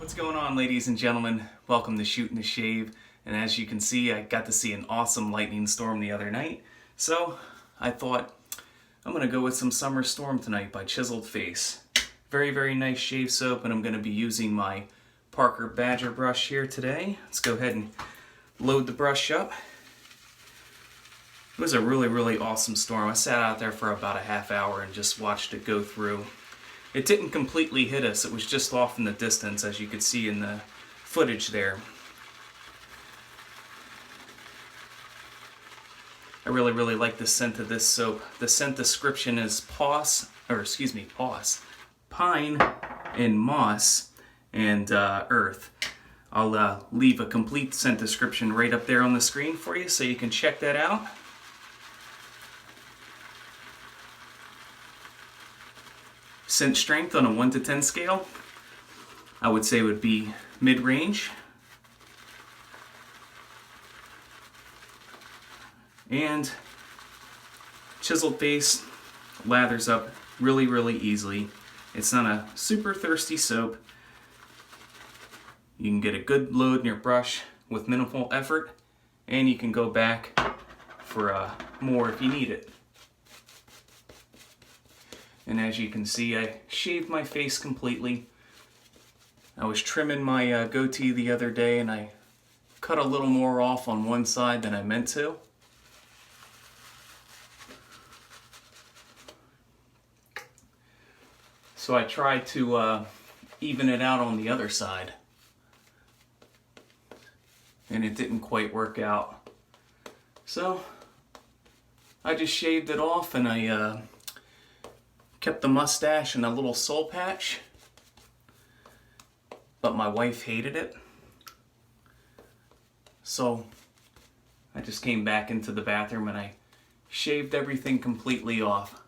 What's going on, ladies and gentlemen? Welcome to Shoot and the Shave. And as you can see, I got to see an awesome lightning storm the other night. So I thought I'm going to go with some Summer Storm tonight by Chiseled Face. Very, very nice shave soap, and I'm going to be using my Parker Badger brush here today. Let's go ahead and load the brush up. It was a really, really awesome storm. I sat out there for about a half hour and just watched it go through. It didn't completely hit us, it was just off in the distance, as you could see in the footage there. I really, really like the scent of this soap. The scent description is pine and moss and earth. I'll leave a complete scent description right up there on the screen for you so you can check that out. Scent strength on a 1 to 10 scale, I would say would be mid-range. And Chiseled Face lathers up really, really easily. It's not a super thirsty soap. You can get a good load in your brush with minimal effort, and you can go back for more if you need it. And as you can see, I shaved my face completely. I was trimming my goatee the other day and I cut a little more off on one side than I meant to. So I tried to even it out on the other side. And it didn't quite work out. So I just shaved it off and I kept the mustache and a little soul patch, but my wife hated it. So I just came back into the bathroom and I shaved everything completely off.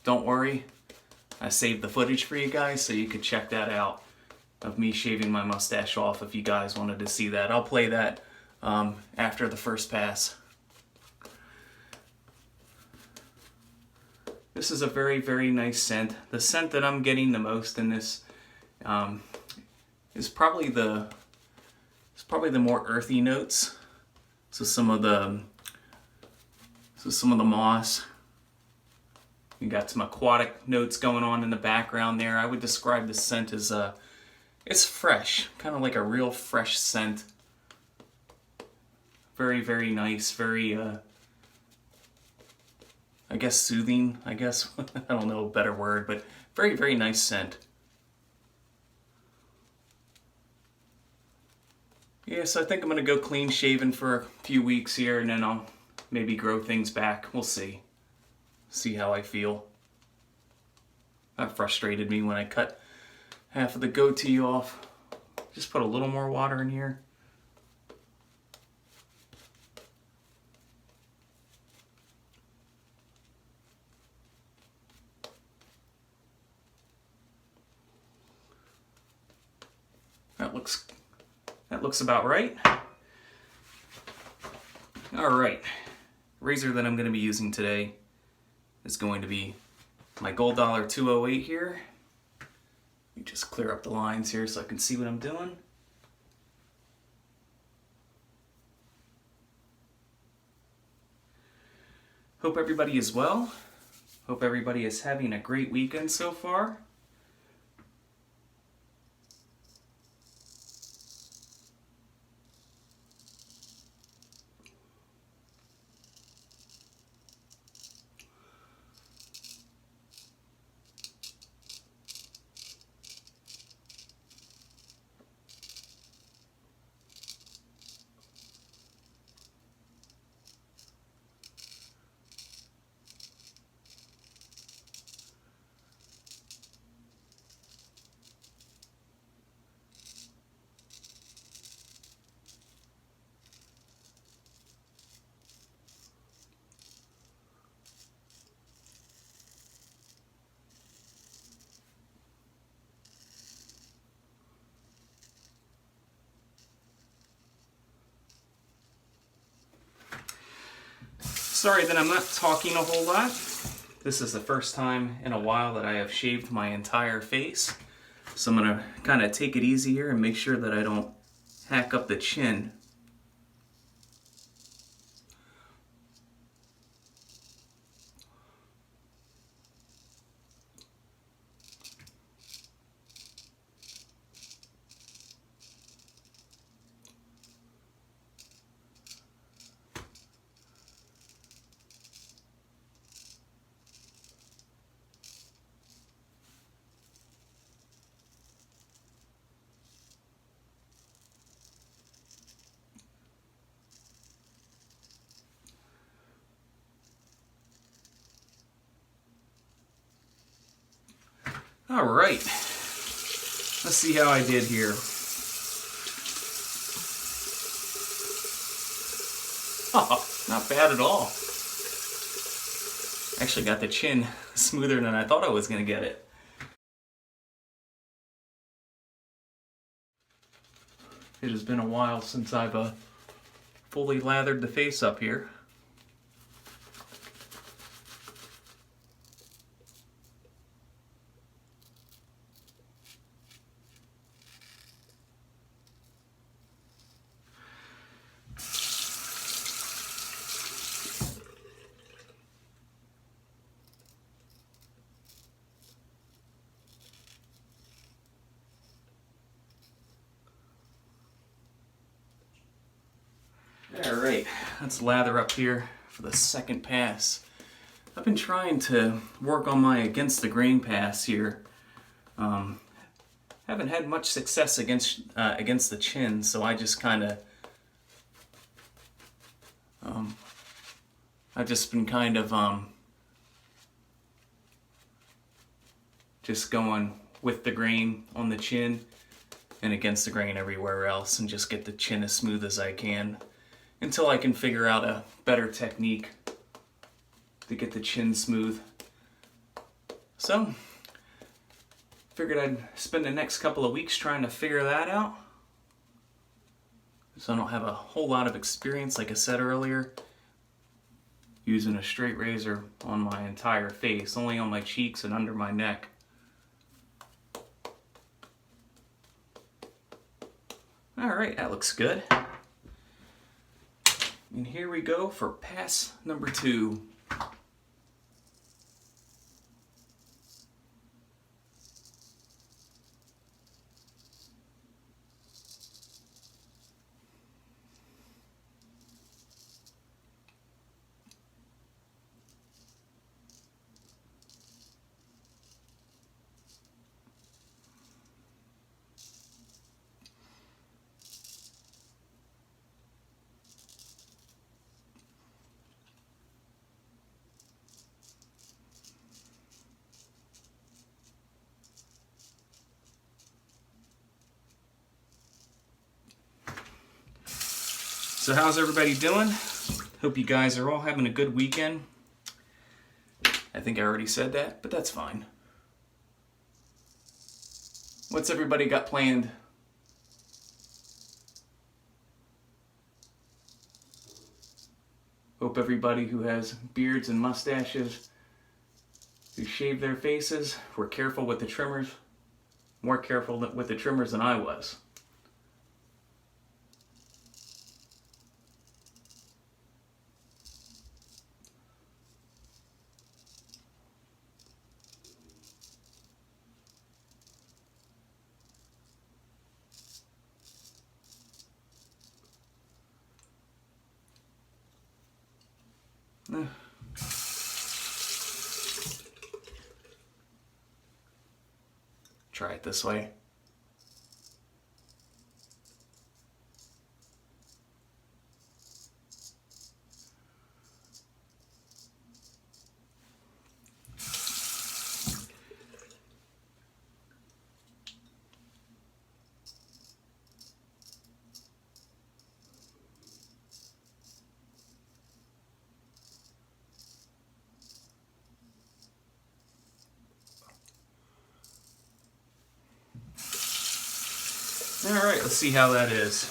Don't worry, I saved the footage for you guys so you could check that out of me shaving my mustache off if you guys wanted to see that. I'll play that after the first pass. This is a very, very nice scent. The scent that I'm getting the most in this is probably the more earthy notes. So some of the moss. We got some aquatic notes going on in the background there. I would describe this scent as it's fresh, kind of like a real fresh scent. Very, very nice. Very I guess soothing, I guess. I don't know a better word, but very, very nice scent. Yeah, so I think I'm going to go clean shaven for a few weeks here, and then I'll maybe grow things back. We'll see. See how I feel. That frustrated me when I cut half of the goatee off. Just put a little more water in here. That looks about right. All right, razor that I'm going to be using today is going to be my Gold Dollar 208 here. Let me just clear up the lines here so I can see what I'm doing. Hope everybody is well. Hope everybody is having a great weekend so far. Sorry that I'm not talking a whole lot. This is the first time in a while that I have shaved my entire face. So I'm gonna kind of take it easy here and make sure that I don't hack up the chin. All right, let's see how I did here. Oh, not bad at all. Actually got the chin smoother than I thought I was going to get it. It has been a while since I've fully lathered the face up here. Alright, let's lather up here for the second pass. I've been trying to work on my against the grain pass here. Haven't had much success against the chin, so I just kind of I've just been kind of just going with the grain on the chin and against the grain everywhere else, and just get the chin as smooth as I can until I can figure out a better technique to get the chin smooth. So, figured I'd spend the next couple of weeks trying to figure that out. So I don't have a whole lot of experience, like I said earlier, using a straight razor on my entire face, only on my cheeks and under my neck. Alright, that looks good. And here we go for pass number 2. So how's everybody doing? Hope you guys are all having a good weekend. I think I already said that, but that's fine. What's everybody got planned? Hope everybody who has beards and mustaches, who shave their faces, were careful with the trimmers. More careful with the trimmers than I was. Try it this way. Alright, let's see how that is.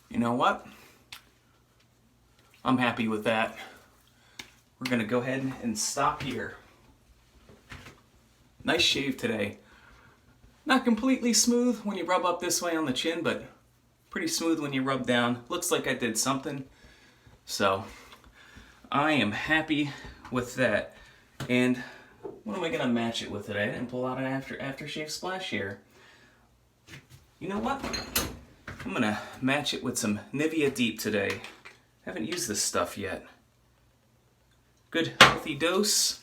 You know what? I'm happy with that. We're going to go ahead and stop here. Nice shave today. Not completely smooth when you rub up this way on the chin, but pretty smooth when you rub down. Looks like I did something. So I am happy with that. And what am I gonna match it with today? I didn't pull out an aftershave splash here. You know what? I'm gonna match it with some Nivea Deep today. Haven't used this stuff yet. Good healthy dose.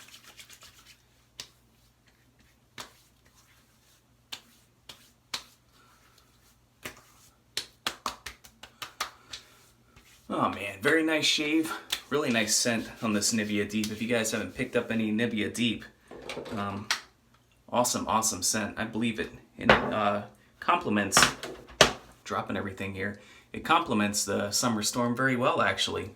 Oh man, very nice shave. Really nice scent on this Nivea Deep. If you guys haven't picked up any Nivea Deep, awesome scent. I believe it. And it complements, dropping everything here, it complements the summer storm very well actually.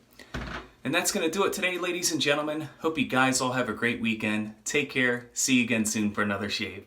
And that's going to do it today, ladies and gentlemen. Hope you guys all have a great weekend. Take care. See you again soon for another shave.